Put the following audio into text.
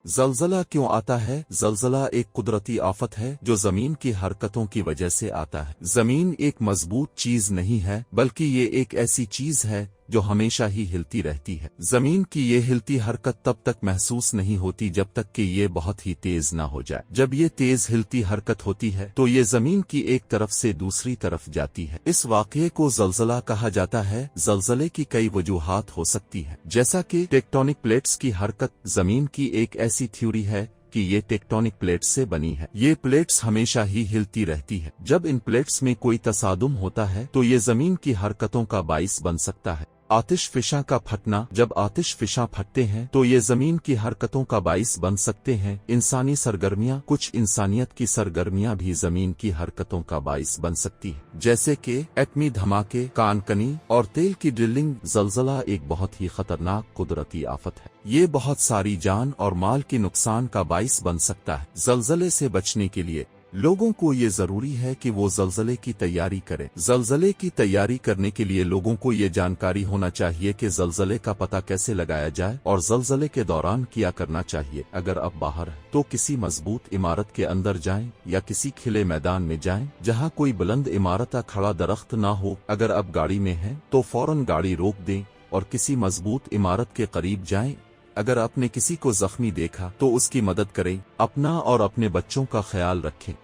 زلزلہ کیوں آتا ہے؟ زلزلہ ایک قدرتی آفت ہے جو زمین کی حرکتوں کی وجہ سے آتا ہے۔ زمین ایک مضبوط چیز نہیں ہے بلکہ یہ ایک ایسی چیز ہے جو ہمیشہ ہی ہلتی رہتی ہے۔ زمین کی یہ ہلتی حرکت تب تک محسوس نہیں ہوتی جب تک کہ یہ بہت ہی تیز نہ ہو جائے۔ جب یہ تیز ہلتی حرکت ہوتی ہے تو یہ زمین کی ایک طرف سے دوسری طرف جاتی ہے۔ اس واقعے کو زلزلہ کہا جاتا ہے۔ زلزلے کی کئی وجوہات ہو سکتی ہیں، جیسا کہ ٹیکٹونک پلیٹس کی حرکت۔ زمین کی ایک ایسی تھیوری ہے کہ یہ ٹیکٹونک پلیٹس سے بنی ہے۔ یہ پلیٹس ہمیشہ ہی ہلتی رہتی ہے۔ جب ان پلیٹس میں کوئی تصادم ہوتا ہے تو یہ زمین کی حرکتوں کا باعث بن سکتا ہے۔ آتش فشاں کا پھٹنا، جب آتش فشاں پھٹتے ہیں تو یہ زمین کی حرکتوں کا باعث بن سکتے ہیں۔ انسانی سرگرمیاں، کچھ انسانیت کی سرگرمیاں بھی زمین کی حرکتوں کا باعث بن سکتی ہیں، جیسے کہ ایٹمی دھماکے، کان کنی اور تیل کی ڈرلنگ۔ زلزلہ ایک بہت ہی خطرناک قدرتی آفت ہے۔ یہ بہت ساری جان اور مال کے نقصان کا باعث بن سکتا ہے۔ زلزلے سے بچنے کے لیے لوگوں کو یہ ضروری ہے کہ وہ زلزلے کی تیاری کریں۔ زلزلے کی تیاری کرنے کے لیے لوگوں کو یہ جانکاری ہونا چاہیے کہ زلزلے کا پتہ کیسے لگایا جائے اور زلزلے کے دوران کیا کرنا چاہیے۔ اگر آپ باہر ہیں تو کسی مضبوط عمارت کے اندر جائیں یا کسی کھلے میدان میں جائیں جہاں کوئی بلند عمارت یا کھڑا درخت نہ ہو۔ اگر آپ گاڑی میں ہیں تو فوراً گاڑی روک دیں اور کسی مضبوط عمارت کے قریب جائیں۔ اگر آپ نے کسی کو زخمی دیکھا تو اس کی مدد کریں۔ اپنا اور اپنے بچوں کا خیال رکھیں۔